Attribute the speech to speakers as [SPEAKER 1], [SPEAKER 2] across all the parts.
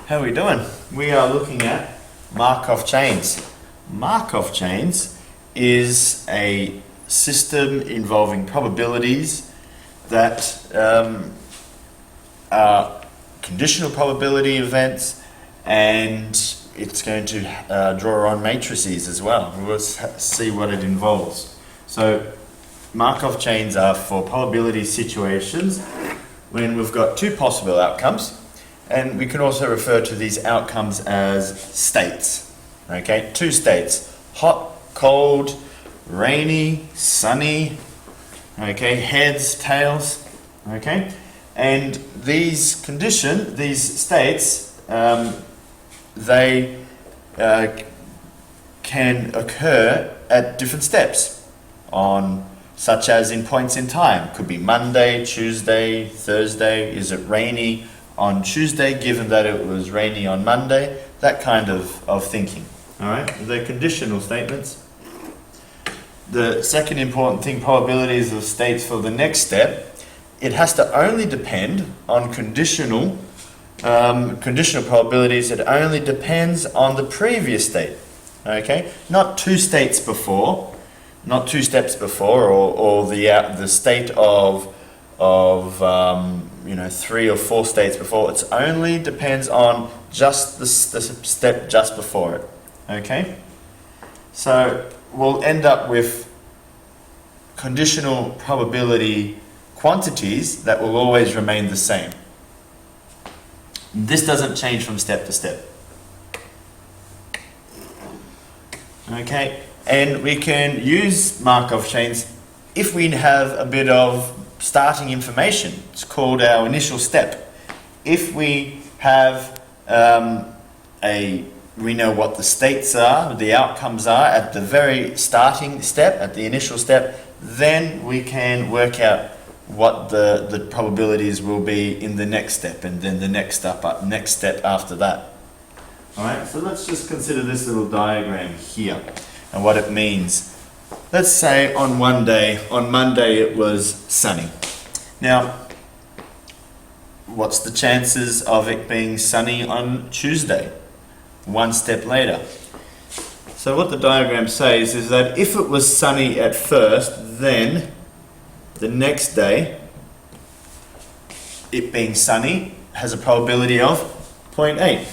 [SPEAKER 1] How are we doing? We are looking at Markov chains. Markov chains is a system involving probabilities that are conditional probability events, and it's going to draw on matrices as well. We'll see what it involves. So Markov chains are for probability situations when we've got two possible outcomes, and we can also refer to these outcomes as states. Okay, two states: hot, cold, rainy, sunny, okay, heads, tails, okay? And these states, they can occur at different steps, such as in points in time. Could be Monday, Tuesday, Thursday. Is it rainy on Tuesday, given that it was rainy on Monday? That kind of thinking. All right, they're conditional statements. The second important thing, probabilities of states for the next step, it has to only depend on conditional probabilities. It only depends on the previous state. Okay, not two states before, not two steps before, or the state of 3 or 4 states before. It only depends on just the step just before it. Okay, so we'll end up with conditional probability quantities that will always remain the same. This doesn't change from step to step. Okay, and we can use Markov chains if we have a bit of starting information. It's called our initial step. If we have we know what the states are, the outcomes are at the very starting step, at the initial step, then we can work out what the probabilities will be in the next step, and then the next step after that. All right, so let's just consider this little diagram here and what it means. Let's say on Monday it was sunny. Now, what's the chances of it being sunny on Tuesday, one step later? So what the diagram says is that if it was sunny at first, then the next day, it being sunny, has a probability of 0.8.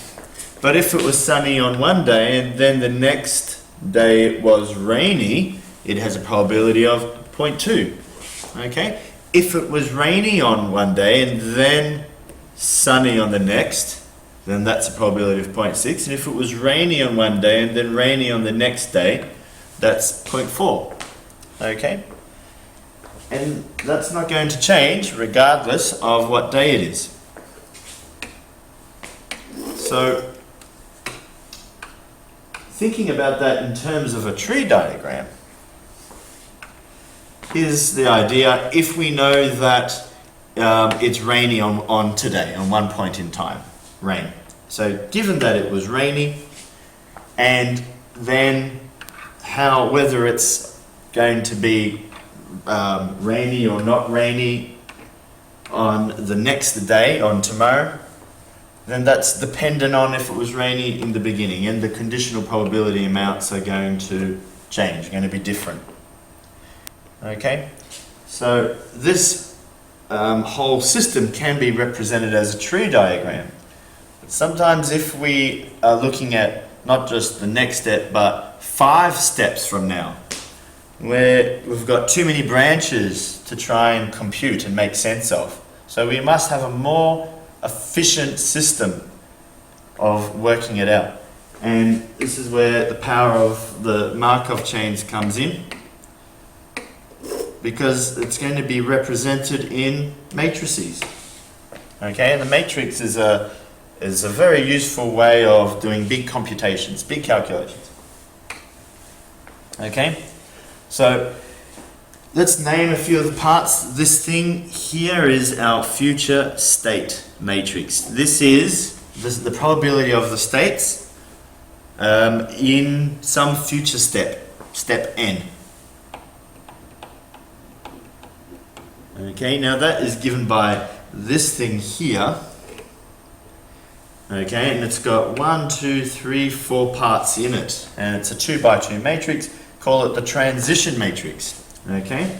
[SPEAKER 1] But if it was sunny on one day and then the next day it was rainy, it has a probability of 0.2. Okay? If it was rainy on one day and then sunny on the next, then that's a probability of 0.6. And if it was rainy on one day and then rainy on the next day, that's 0.4. Okay? And that's not going to change regardless of what day it is. So, thinking about that in terms of a tree diagram, here's the idea. If we know that it's rainy on today, on one point in time, rain. So given that it was rainy, and then whether it's going to be rainy or not rainy on the next day, on tomorrow, then that's dependent on if it was rainy in the beginning, and the conditional probability amounts are going to change, going to be different. Okay, so this whole system can be represented as a tree diagram. But sometimes if we are looking at not just the next step, but 5 steps from now, where we've got too many branches to try and compute and make sense of. So we must have a more efficient system of working it out. And this is where the power of the Markov chains comes in, because it's going to be represented in matrices. Okay, and the matrix is a very useful way of doing big computations, big calculations. Okay, so let's name a few of the parts. This thing here is our future state matrix. This is the probability of the states in some future step n. Okay, now that is given by this thing here, Okay, and it's got 1, 2, 3, 4 parts in it, and it's a 2 by 2 matrix. Call it the transition matrix. Okay,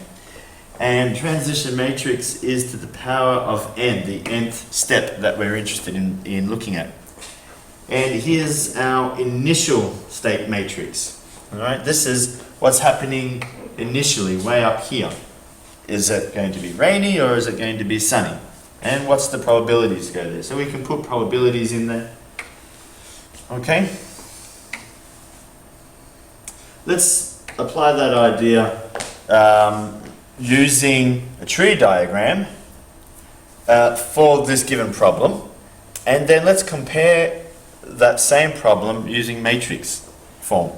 [SPEAKER 1] and transition matrix is to the power of n, the nth step that we're interested in looking at. And here's our initial state matrix. All right, this is what's happening initially, way up here. Is it going to be rainy or is it going to be sunny? And what's the probabilities go there? So we can put probabilities in there. Okay. Let's apply that idea using a tree diagram for this given problem. And then let's compare that same problem using matrix form.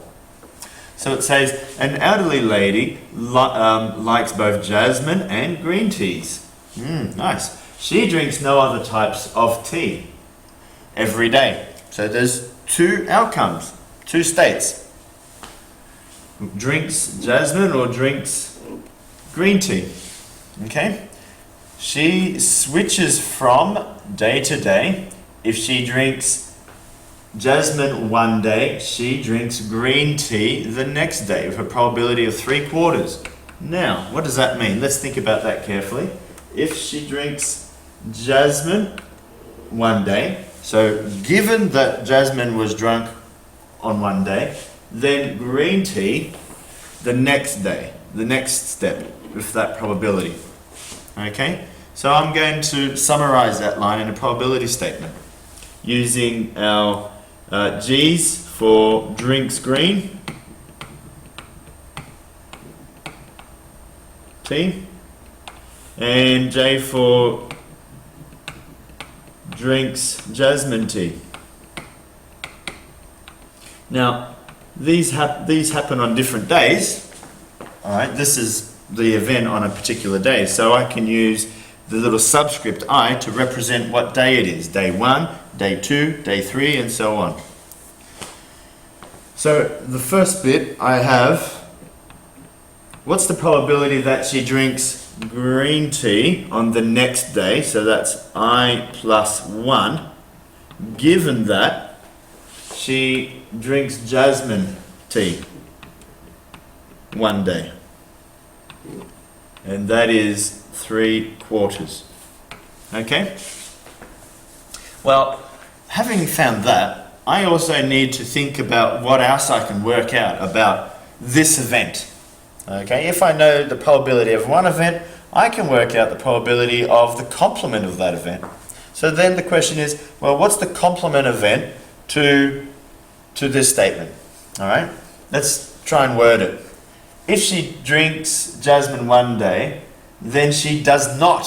[SPEAKER 1] So it says, an elderly lady likes both jasmine and green teas. Nice. She drinks no other types of tea every day. So there's 2 outcomes, 2 states. Drinks jasmine or drinks green tea. Okay? She switches from day to day. If she drinks jasmine one day, she drinks green tea the next day with a probability of 3/4. Now, what does that mean? Let's think about that carefully. If she drinks jasmine one day, so given that jasmine was drunk on one day, then green tea the next day, the next step with that probability. Okay, so I'm going to summarize that line in a probability statement using our G's for drinks green tea and J for drinks jasmine tea. Now, these happen on different days. All right, this is the event on a particular day, so I can use the little subscript I to represent what day it is. Day 1, day 2, day 3, and so on. So the first bit I have, what's the probability that she drinks green tea on the next day? So that's I plus 1, given that she drinks jasmine tea one day. And that is 3/4. Okay? Well, having found that, I also need to think about what else I can work out about this event. Okay, if I know the probability of one event, I can work out the probability of the complement of that event. So then the question is, well, what's the complement event to this statement? All right, let's try and word it. If she drinks jasmine one day, then she does not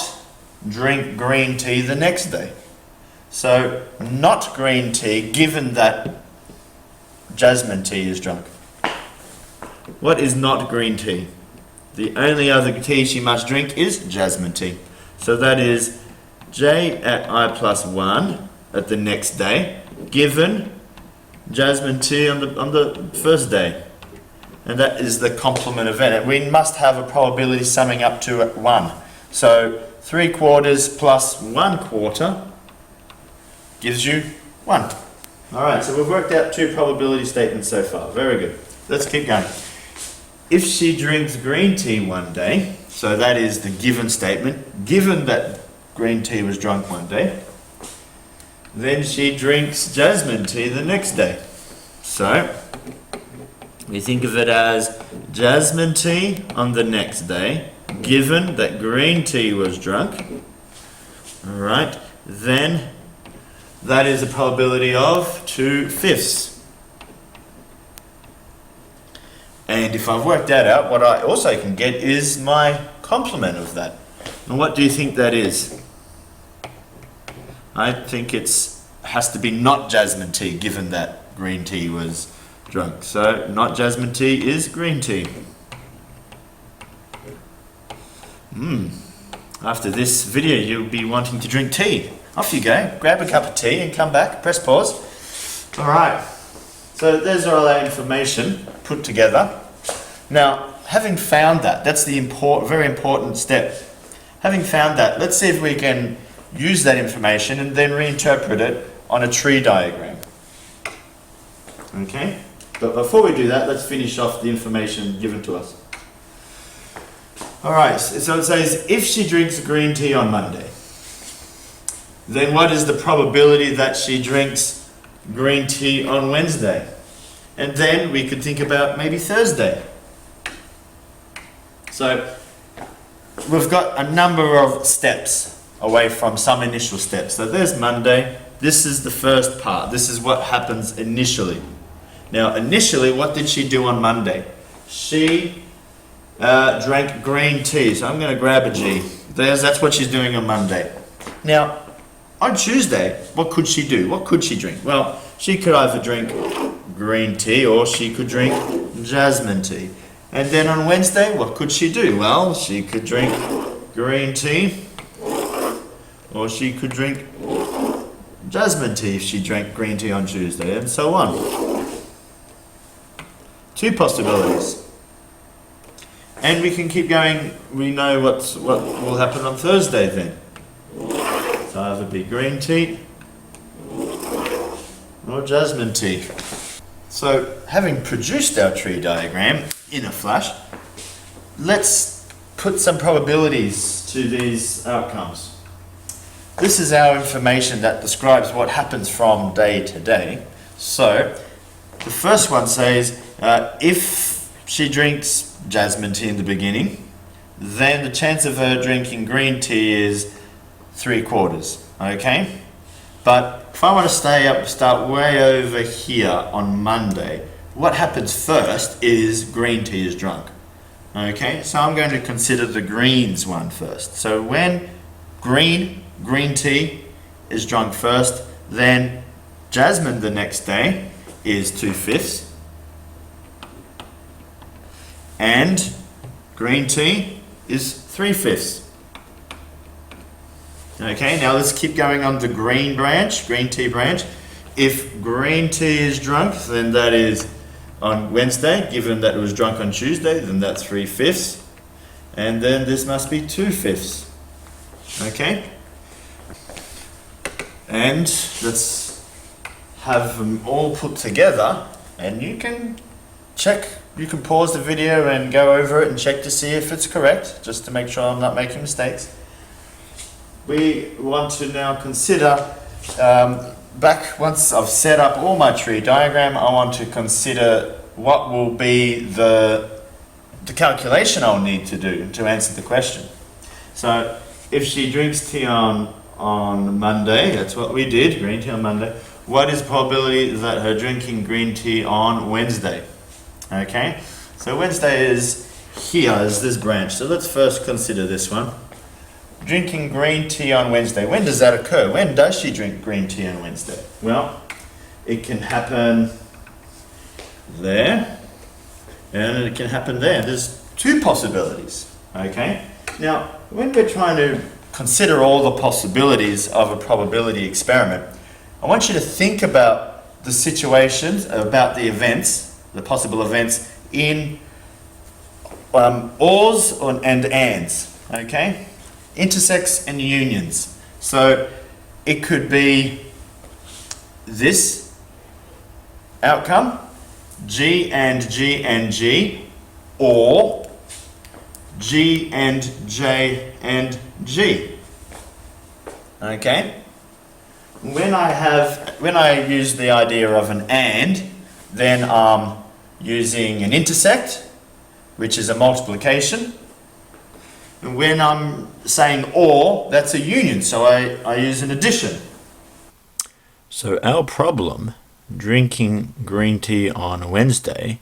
[SPEAKER 1] drink green tea the next day. So not green tea, given that jasmine tea is drunk. What is not green tea? The only other tea she must drink is jasmine tea. So that is J at I plus 1 at the next day, given jasmine tea on the first day. And that is the complement event. And we must have a probability summing up to 1. So 3/4 plus 1/4 gives you 1. All right, so we've worked out 2 probability statements so far. Very good. Let's keep going. If she drinks green tea one day, so that is the given statement, given that green tea was drunk one day, then she drinks jasmine tea the next day. So we think of it as jasmine tea on the next day, given that green tea was drunk. All right, then that is a probability of 2/5. And if I've worked that out, what I also can get is my complement of that. And what do you think that is? I think it has to be not jasmine tea, given that green tea was drunk. So not jasmine tea is green tea. After this video, you'll be wanting to drink tea. Off you go. Grab a cup of tea and come back. Press pause. All right. So there's all our information put together. Now, having found that, that's the very important step. Having found that, let's see if we can use that information and then reinterpret it on a tree diagram. Okay? But before we do that, let's finish off the information given to us. Alright, so it says, if she drinks green tea on Monday, then what is the probability that she drinks green tea on Wednesday? And then we could think about maybe Thursday. So we've got a number of steps away from some initial steps. So there's Monday. This is the first part. This is what happens initially. Now, initially, what did she do on Monday? She drank green tea. So I'm going to grab a G. That's what she's doing on Monday. Now, on Tuesday, what could she do? What could she drink? Well, she could either drink green tea or she could drink jasmine tea. And then on Wednesday, what could she do? Well, she could drink green tea or she could drink jasmine tea if she drank green tea on Tuesday, and so on. Two possibilities. And we can keep going. We know what will happen on Thursday then. So either be green tea or jasmine tea. So having produced our tree diagram in a flash, let's put some probabilities to these outcomes. This is our information that describes what happens from day to day. So the first one says if she drinks jasmine tea in the beginning, then the chance of her drinking green tea is 3/4. Okay? But if I want to start way over here on Monday, what happens first is green tea is drunk. Okay, so I'm going to consider the greens one first. So when green tea is drunk first, then jasmine the next day is 2/5. And green tea is 3/5. Okay, now let's keep going on the green tea branch. If green tea is drunk, then that is on Wednesday. Given that it was drunk on Tuesday, then that's 3/5. And then this must be 2/5. Okay? And let's have them all put together, and you can check. You can pause the video and go over it and check to see if it's correct, just to make sure I'm not making mistakes. We want to now consider, once I've set up all my tree diagram, I want to consider what will be the calculation I'll need to do to answer the question. So if she drinks tea on Monday, that's what we did, green tea on Monday, what is the probability that her drinking green tea on Wednesday? Okay, so Wednesday is here, is this branch. So let's first consider this one. Drinking green tea on Wednesday. When does that occur? When does she drink green tea on Wednesday? Well, it can happen there, and it can happen there. There's two possibilities, okay? Now, when we're trying to consider all the possibilities of a probability experiment, I want you to think about the situations, about the events, the possible events in ors and ands, okay? Intersects and unions. So it could be this outcome, G and G and G, or G and J and G. Okay? When I use the idea of an and, then I'm using an intersect, which is a multiplication. And when I'm saying or, that's a union, so I use an addition. So our problem, drinking green tea on Wednesday,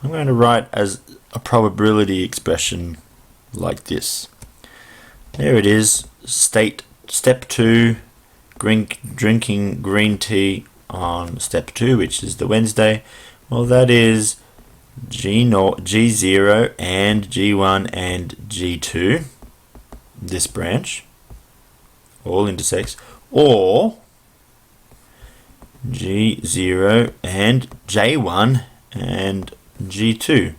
[SPEAKER 1] I'm going to write as a probability expression like this. There it is, step 2, drinking green tea on step 2, which is the Wednesday. Well, that is G0 and G1 and G2, this branch, all intersects, or G0 and J1 and G2,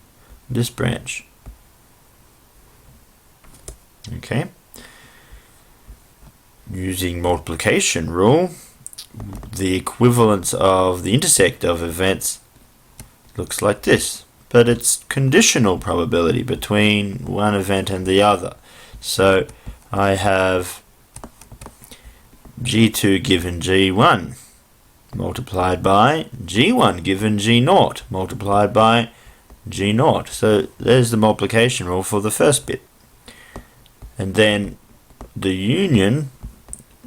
[SPEAKER 1] this branch. Okay. Using multiplication rule,
[SPEAKER 2] the equivalence of the intersect of events looks like this, but it's conditional probability between one event and the other. So I have G2 given G1 multiplied by G1 given G0 multiplied by G0. So there's the multiplication rule for the first bit. And then the union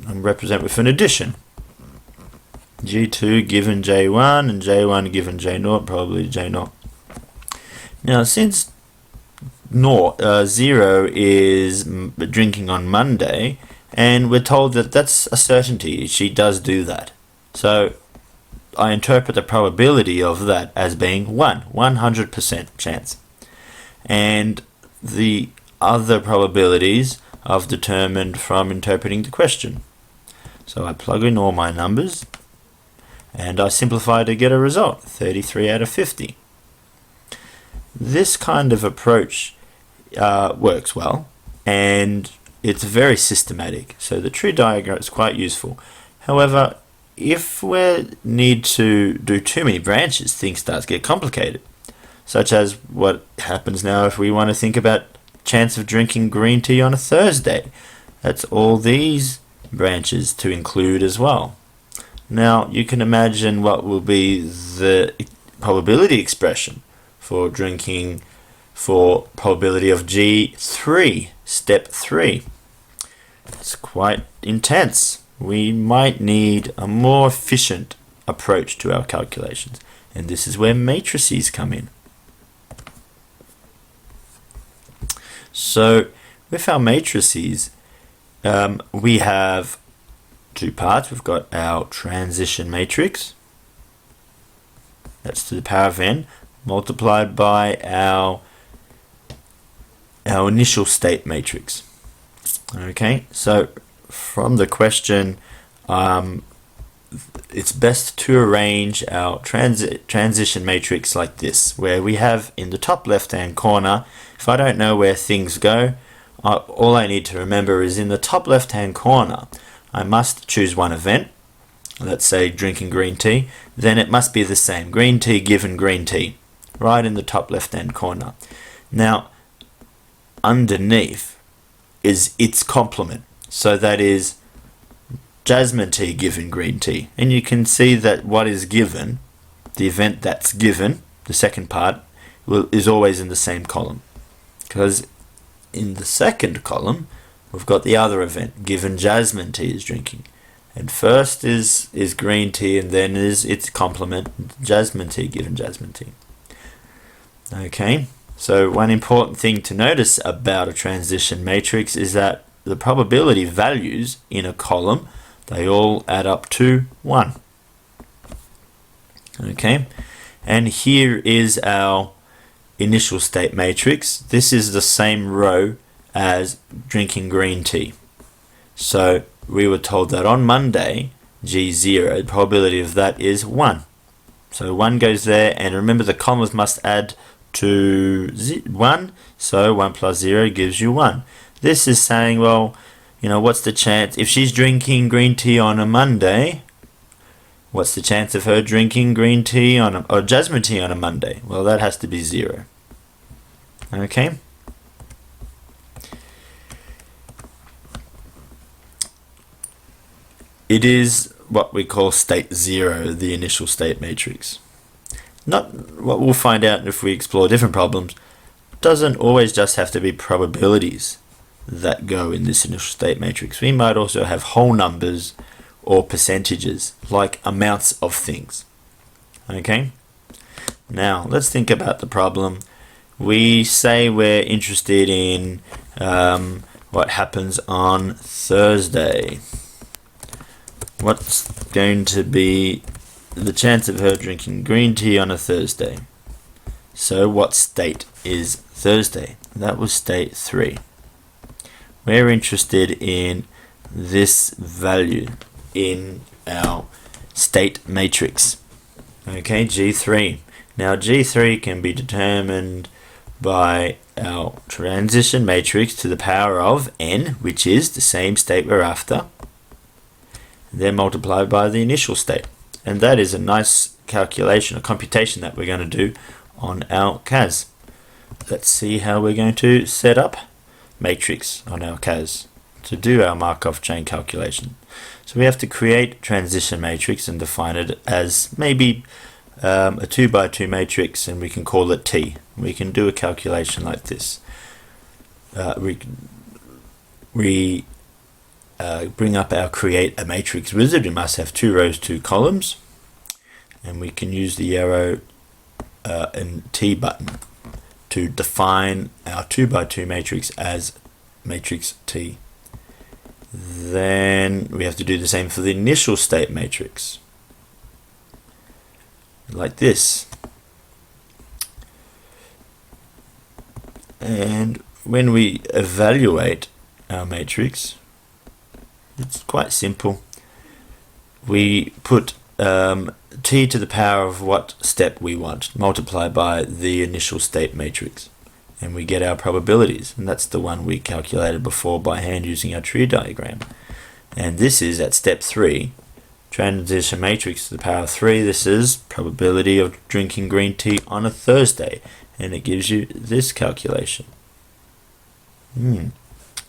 [SPEAKER 2] I represent with an addition. G2 given J1 and J1 given J0, probably J0. Now, since 0 is drinking on Monday, and we're told that that's a certainty, she does do that. So I interpret the probability of that as being 100% chance. And the other probabilities I've determined from interpreting the question. So I plug in all my numbers and I simplify to get a result, 33 out of 50. This kind of approach works well, and it's very systematic, so the tree diagram is quite useful. However, if we need to do too many branches, things start to get complicated, such as what happens now if we want to think about chance of drinking green tea on a Thursday. That's all these branches to include as well. Now you can imagine what will be the probability expression for drinking for probability of G3, step 3. It's quite intense. We might need a more efficient approach to our calculations, and this is where matrices come in. So with our matrices, we have two parts. We've got our transition matrix, that's to the power of n, multiplied by our initial state matrix. Okay, so from the question, it's best to arrange our transition matrix like this, where we have in the top left hand corner, if I don't know where things go, all I need to remember is in the top left hand corner I must choose one event, let's say drinking green tea, then it must be the same, green tea given green tea, right in the top left hand corner. Now underneath is its complement, so that is jasmine tea given green tea, and you can see that what is given, the event that's given, the second part, is always in the same column, because in the second column we've got the other event given jasmine tea is drinking, and first is green tea and then is its complement jasmine tea given jasmine tea. Okay, so one important thing to notice about a transition matrix is that the probability values in a column, they all add up to 1. Okay, and here is our initial state matrix. This is the same row as drinking green tea. So we were told that on Monday, G0, the probability of that is 1. So 1 goes there, and remember the commas must add to 1, so 1 plus 0 gives you 1. This is saying, well, you know, what's the chance, if she's drinking green tea on a Monday, what's the chance of her drinking green tea or jasmine tea on a Monday? Well, that has to be 0. Okay. It is what we call state 0, the initial state matrix. Not what we'll find out if we explore different problems, doesn't always just have to be probabilities that go in this initial state matrix. We might also have whole numbers or percentages, like amounts of things. Okay? Now, let's think about the problem. We say we're interested in what happens on Thursday. What's going to be the chance of her drinking green tea on a Thursday? So what state is Thursday? That was state 3. We're interested in this value in our state matrix. Okay, G3. Now G3 can be determined by our transition matrix to the power of n, which is the same state we're after. then multiplied by the initial state. And that is a nice calculation, a computation that we're going to do on our CAS. Let's see how we're going to set up matrix on our CAS to do our Markov chain calculation. So we have to create transition matrix and define it as maybe a 2 by 2 matrix, and we can call it T. We can do a calculation like this. We bring up our create a matrix wizard. We must have 2 rows, 2 columns, and we can use the arrow and T button to define our 2 by 2 matrix as matrix T. Then we have to do the same for the initial state matrix, like this. And when we evaluate our matrix, it's quite simple. We put T to the power of what step we want, multiplied by the initial state matrix, and we get our probabilities, and that's the one we calculated before by hand using our tree diagram. And this is at step 3, transition matrix to the power of 3. This is probability of drinking green tea on a Thursday, and it gives you this calculation.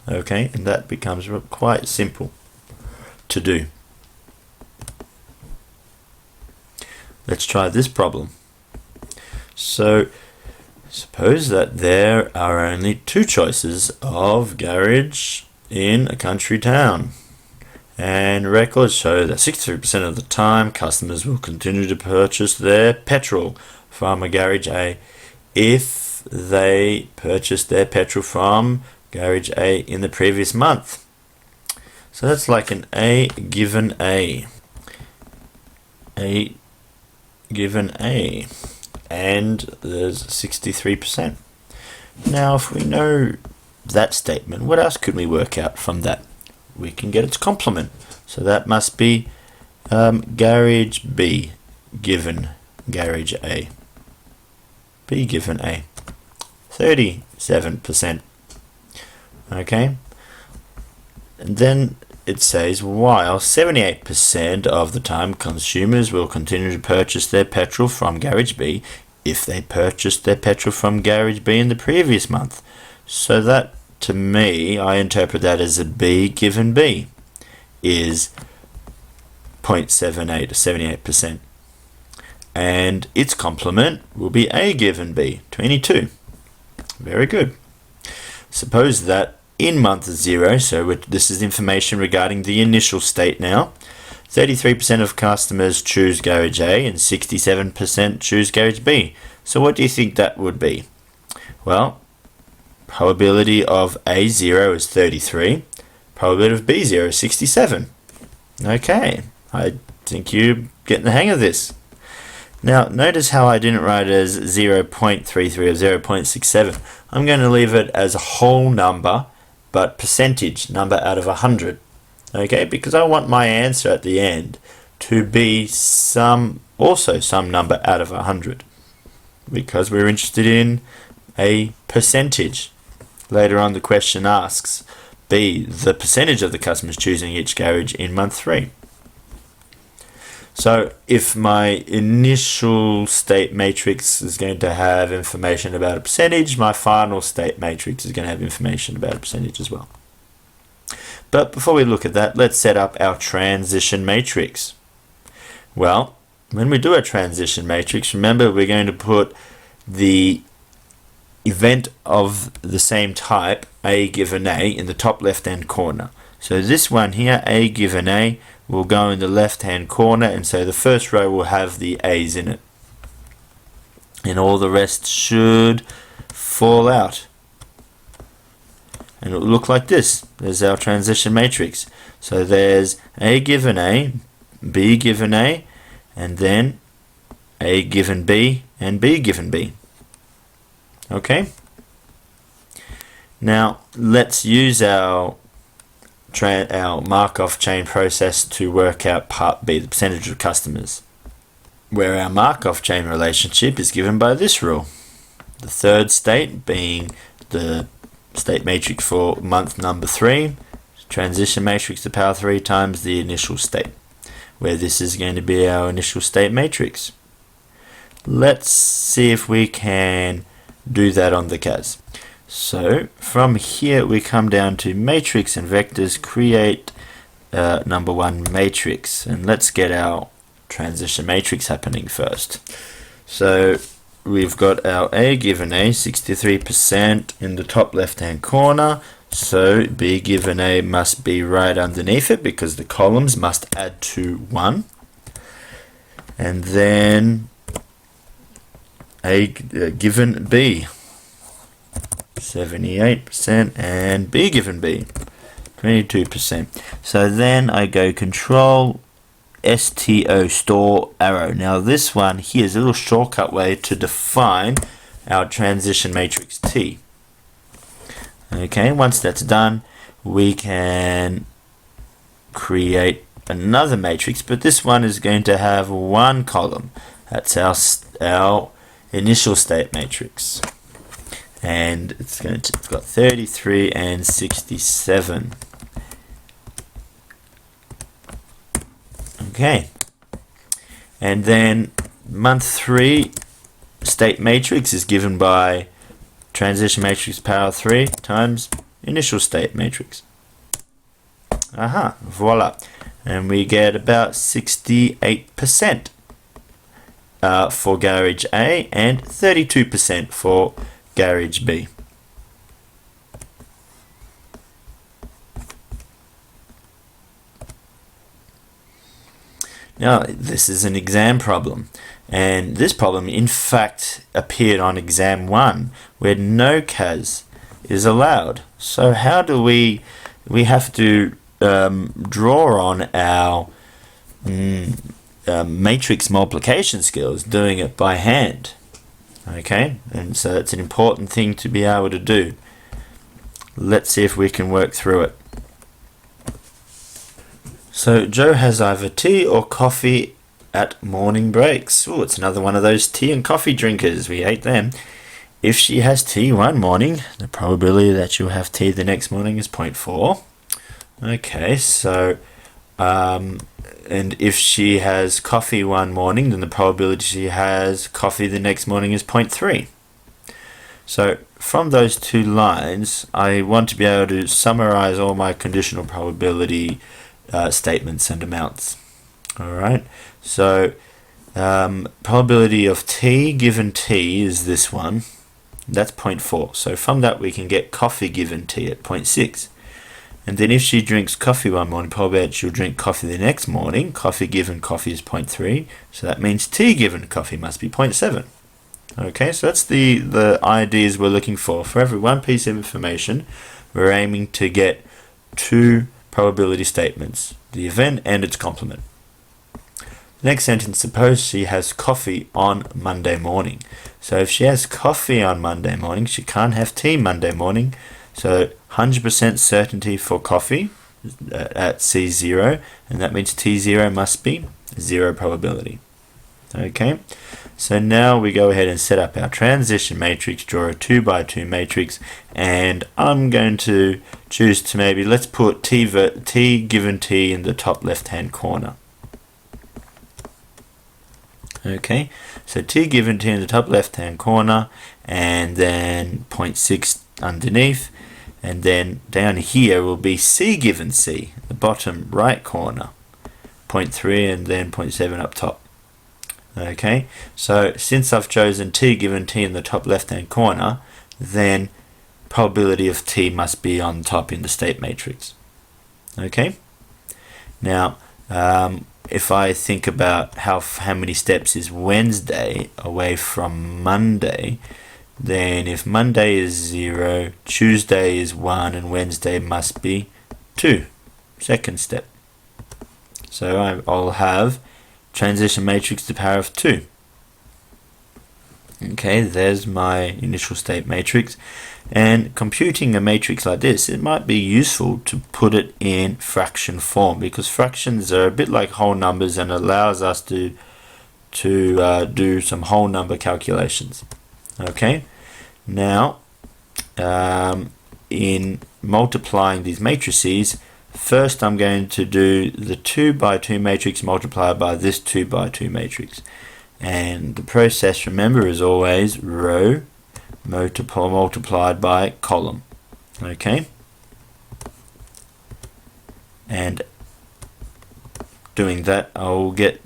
[SPEAKER 2] Okay, and that becomes quite simple to do. Let's try this problem. So suppose that there are only 2 choices of garage in a country town, and records show that 63% of the time customers will continue to purchase their petrol from a garage A if they purchased their petrol from garage A in the previous month. So that's like an A given A. A given A. And there's 63%. Now, if we know that statement, what else could we work out from that? We can get its complement. So that must be garage B given garage A. B given A. 37%. Okay. And then it says, while 78% of the time consumers will continue to purchase their petrol from garage B if they purchased their petrol from garage B in the previous month. So that, to me, I interpret that as a B given B is 0.78 or 78%. And its complement will be A given B, 22. Very good. Suppose that in month 0, so this is information regarding the initial state now, 33% of customers choose garage A and 67% choose garage B. So what do you think that would be? Well, probability of A0 is 33, probability of B0 is 67. Okay, I think you're getting the hang of this. Now, notice how I didn't write it as 0.33 or 0.67. I'm going to leave it as a whole number, but percentage number out of 100. Okay, because I want my answer at the end to be also some number out of 100. Because we're interested in a percentage. Later on the question asks, B, the percentage of the customers choosing each garage in month 3. So if my initial state matrix is going to have information about a percentage, my final state matrix is going to have information about a percentage as well. But before we look at that, let's set up our transition matrix. Well, when we do a transition matrix, remember we're going to put the event of the same type, A given A, in the top left hand corner. So this one here, A given A, will go in the left hand corner, and so the first row will have the A's in it. And all the rest should fall out. And it will look like this. There's our transition matrix. So there's A given A, B given A, and then A given B, and B given B. Okay? Now, let's use our Markov chain process to work out part B, the percentage of customers, where our Markov chain relationship is given by this rule. The third state being the state matrix for month number 3, transition matrix to the power 3 times the initial state, where this is going to be our initial state matrix. Let's see if we can do that on the CAS. So from here we come down to matrix and vectors, create number 1 matrix, and let's get our transition matrix happening first. So we've got our A given A, 63% in the top left hand corner, so B given A must be right underneath it because the columns must add to 1, and then A given B, 78%, and B given B, 22%. So then I go control STO, store arrow. Now this one here is a little shortcut way to define our transition matrix T. Okay, once that's done, we can create another matrix, but this one is going to have 1 column. That's our initial state matrix, and it's got 33 and 67. Okay, and then month 3 state matrix is given by transition matrix power 3 times initial state matrix. Aha, voila, and we get about 68% for garage A and 32% for garage B. Now, this is an exam problem, and this problem in fact appeared on exam 1 where no CAS is allowed. So how do we have to draw on our matrix multiplication skills, doing it by hand. Okay, and so it's an important thing to be able to do. Let's see if we can work through it. So Joe has either tea or coffee at morning breaks. Oh, it's another one of those tea and coffee drinkers. We hate them. If she has tea one morning, the probability that she'll have tea the next morning is 0.4. Okay, so and if she has coffee one morning, then the probability she has coffee the next morning is 0.3. So from those 2 lines, I want to be able to summarize all my conditional probability statements and amounts. Alright, so probability of T given T is this one. That's 0.4. So from that we can get coffee given T at 0.6. And then if she drinks coffee one morning, probably she'll drink coffee the next morning. Coffee given coffee is 0.3. So that means T given coffee must be 0.7. Okay, so that's the ideas we're looking for. For every one piece of information, we're aiming to get 2 probability statements, the event and its complement. Next sentence, suppose she has coffee on Monday morning. So if she has coffee on Monday morning, she can't have tea Monday morning. So 100% certainty for coffee at C0, and that means T0 must be 0 probability. Okay, so now we go ahead and set up our transition matrix, draw a 2 by 2 matrix, and I'm going to choose to maybe, let's put T given T in the top left hand corner. Okay, so T given T in the top left hand corner, and then 0.6 underneath, and then down here will be C given C, the bottom right corner, 0.3 and then 0.7 up top. Okay, so since I've chosen T given T in the top left hand corner, then probability of T must be on top in the state matrix. Okay, now if I think about how many steps is Wednesday away from Monday, then if Monday is 0, Tuesday is 1, and Wednesday must be 2, second step. So I'll have transition matrix to the power of 2. Okay, there's my initial state matrix. And computing a matrix like this, it might be useful to put it in fraction form, because fractions are a bit like whole numbers and allows us to do some whole number calculations. Okay, now in multiplying these matrices, First, I'm going to do the 2 by 2 matrix multiplied by this 2 by 2 matrix. And the process, remember, is always row multiplied by column. Okay? And doing that, I'll get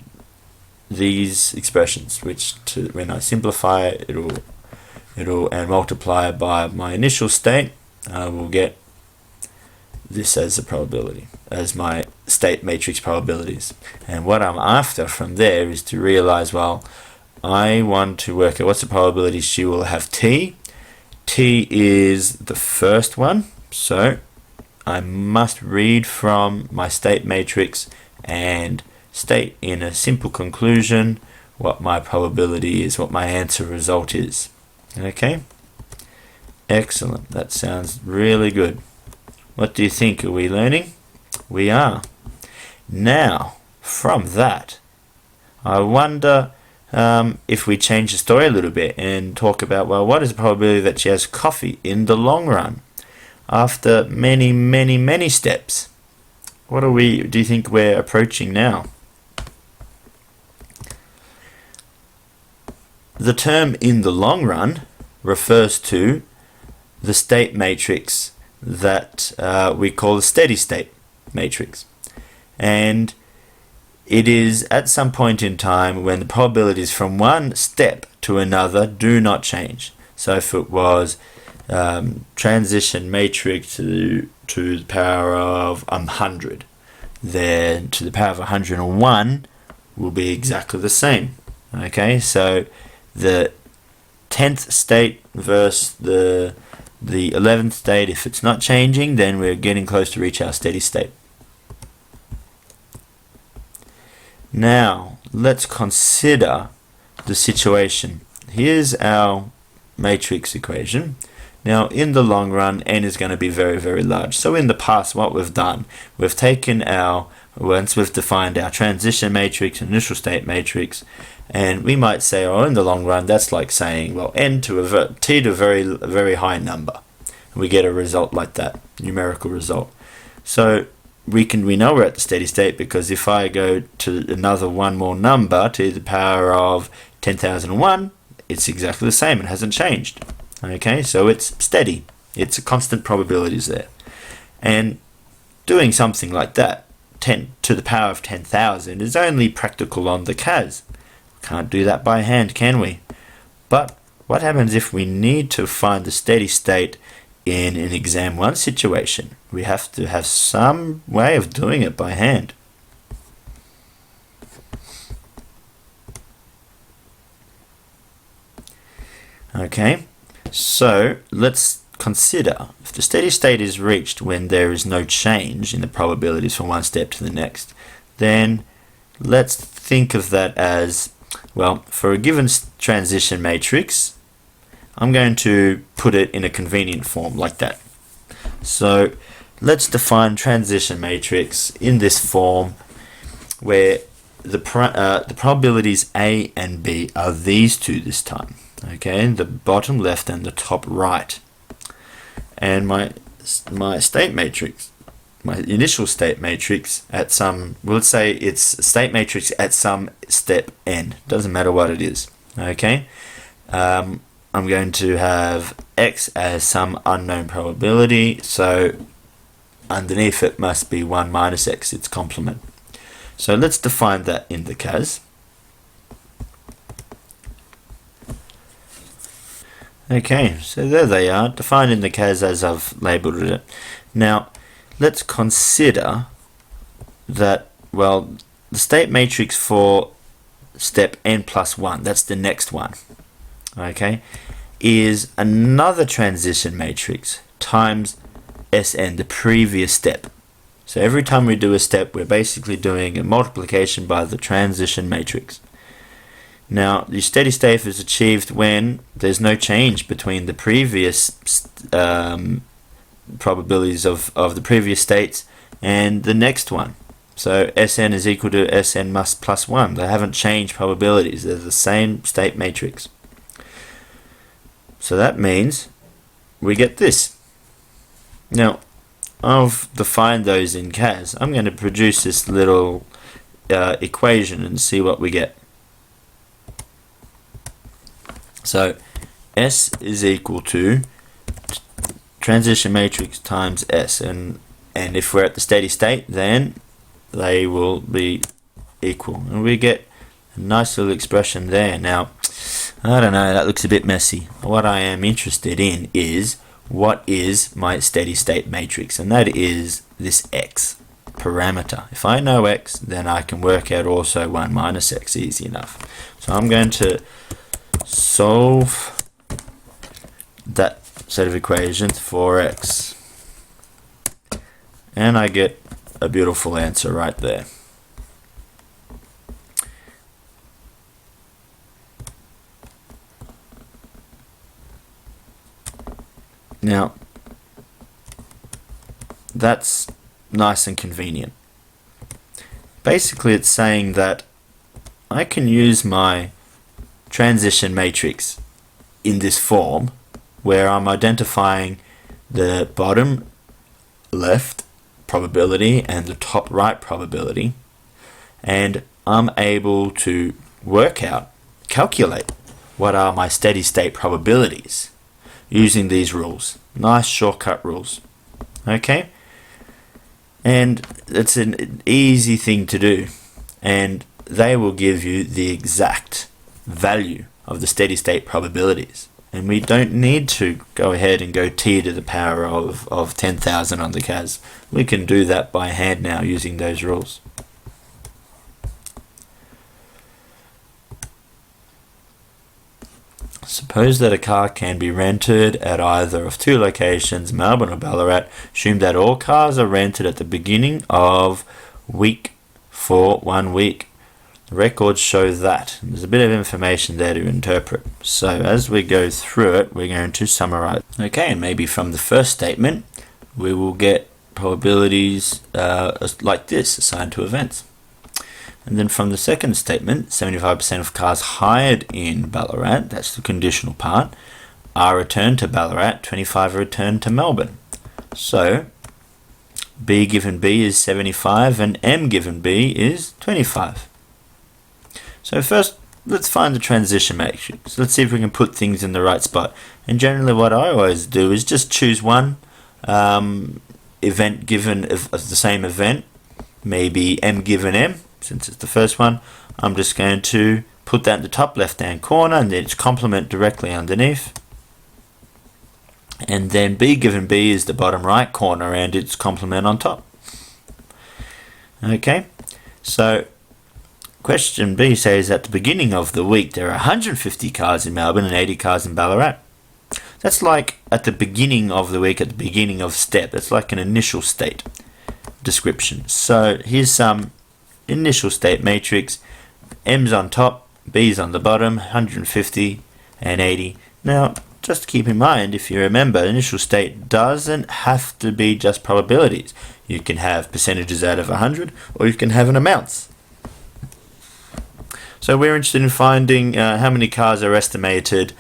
[SPEAKER 2] these expressions, which when I simplify it, it'll and multiply by my initial state, I will get this as a probability, as my state matrix probabilities. And what I'm after from there is to realize, well, I want to work out what's the probability she will have t. T is the first one, so I must read from my state matrix and state in a simple conclusion what my probability is, what my answer result is. Okay? Excellent. That sounds really good. What do you think? Are we learning? We are. Now, from that, I wonder if we change the story a little bit and talk about, well, what is the probability that she has coffee in the long run after many, many, many steps? What do you think we're approaching now? The term in the long run refers to the state matrix that we call the steady state matrix. And it is at some point in time when the probabilities from one step to another do not change. So if it was transition matrix to the power of 100, then to the power of 101 will be exactly the same. Okay, so the 10th state versus the 11th state, if it's not changing, then we're getting close to reach our steady state. Now, let's consider the situation. Here's our matrix equation. Now, in the long run, n is going to be very, very large. So in the past, what we've done, we've taken once we've defined our transition matrix, initial state matrix, and we might say, oh, in the long run, that's like saying, well, n to t to a very, very high number. We get a result like that, numerical result. So we know we're at the steady state because if I go to another one more number to the power of 10,001, it's exactly the same. It hasn't changed. Okay, so it's steady. It's a constant probabilities there. And doing something like that, 10 to the power of 10,000, is only practical on the CAS. Can't do that by hand, can we? But what happens if we need to find the steady state in an exam 1 situation? We have to have some way of doing it by hand. Okay, so let's consider if the steady state is reached when there is no change in the probabilities from one step to the next, then let's think of that as, well, for a given transition matrix, I'm going to put it in a convenient form like that. So let's define transition matrix in this form where the probabilities A and B are these two this time. Okay, the bottom left and the top right. And my state matrix, my initial state matrix at some, well, let's say it's state matrix at some step n. Doesn't matter what it is. Okay, I'm going to have x as some unknown probability, so underneath it must be 1 minus x, its complement. So let's define that in the CAS. Okay, so there they are, defined in the CAS as I've labelled it. Now, let's consider that, well, the state matrix for step n plus 1, that's the next one, okay, is another transition matrix times Sn, the previous step. So every time we do a step, we're basically doing a multiplication by the transition matrix. Now, the steady state is achieved when there's no change between the previous probabilities of the previous states and the next one. So Sn is equal to Sn plus 1. They haven't changed probabilities. They're the same state matrix. So that means we get this. Now, I've defined those in CAS, I'm going to produce this little equation and see what we get. So S is equal to transition matrix times S, and if we're at the steady state, then they will be equal, and we get a nice little expression there. Now, I don't know, that looks a bit messy. What I am interested in is what is my steady state matrix, and that is this X parameter. If I know X, then I can work out also 1 minus X easy enough. So I'm going to solve that set of equations for X, and I get a beautiful answer right there. Now, that's nice and convenient. Basically, it's saying that I can use my transition matrix in this form where I'm identifying the bottom left probability and the top right probability, and I'm able to calculate what are my steady state probabilities using these rules. Nice shortcut rules. Okay? And it's an easy thing to do, and they will give you the exact value of the steady state probabilities. And we don't need to go ahead and go t to the power of 10,000 on the CAS. We can do that by hand now using those rules. Suppose that a car can be rented at either of two locations, Melbourne or Ballarat. Assume that all cars are rented at the beginning of week for 1 week. The records show that. There's a bit of information there to interpret. So as we go through it, we're going to summarize. Okay, and maybe from the first statement, we will get probabilities like this, assigned to events. And then from the second statement, 75% of cars hired in Ballarat, that's the conditional part, are returned to Ballarat, 25 are returned to Melbourne. So B given B is 75 and M given B is 25. So first, let's find the transition matrix. Let's see if we can put things in the right spot. And generally what I always do is just choose one event given of the same event, maybe M given M, since it's the first one. I'm just going to put that in the top left hand corner and then its complement directly underneath. And then B given B is the bottom right corner and its complement on top. Okay, so question B says at the beginning of the week there are 150 cars in Melbourne and 80 cars in Ballarat. That's like at the beginning of the week, at the beginning of step. That's like an initial state description. So here's some initial state matrix. M's on top, B's on the bottom, 150 and 80. Now, just keep in mind, if you remember, initial state doesn't have to be just probabilities. You can have percentages out of 100, or you can have an amounts. So we're interested in finding how many cars are estimated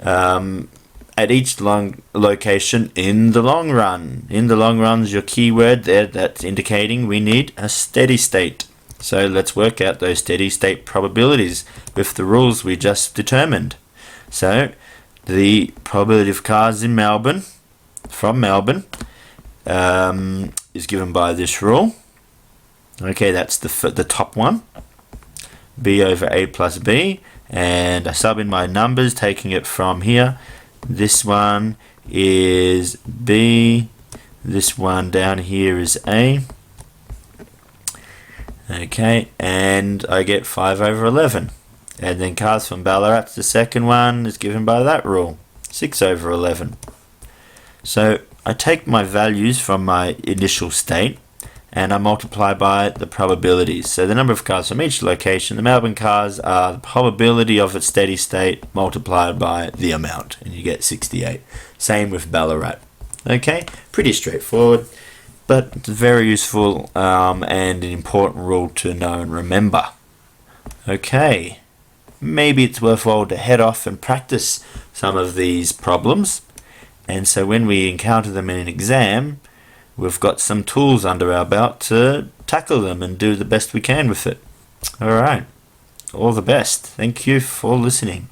[SPEAKER 2] at each location in the long run. In the long run is your keyword there that's indicating we need a steady state. So let's work out those steady state probabilities with the rules we just determined. So the probability of cars in Melbourne, from Melbourne, is given by this rule. Okay, that's the top one. B over A plus B, and I sub in my numbers taking it from here. This one is B, this one down here is A. Okay, and I get 5 over 11. And then cars from Ballarat, the second one is given by that rule, 6 over 11. So I take my values from my initial state and I multiply by the probabilities. So the number of cars from each location, the Melbourne cars are the probability of its steady state multiplied by the amount, and you get 68. Same with Ballarat. Okay, pretty straightforward, but it's very useful and an important rule to know and remember. Okay, maybe it's worthwhile to head off and practice some of these problems, and so when we encounter them in an exam, we've got some tools under our belt to tackle them and do the best we can with it. Alright, all the best. Thank you for listening.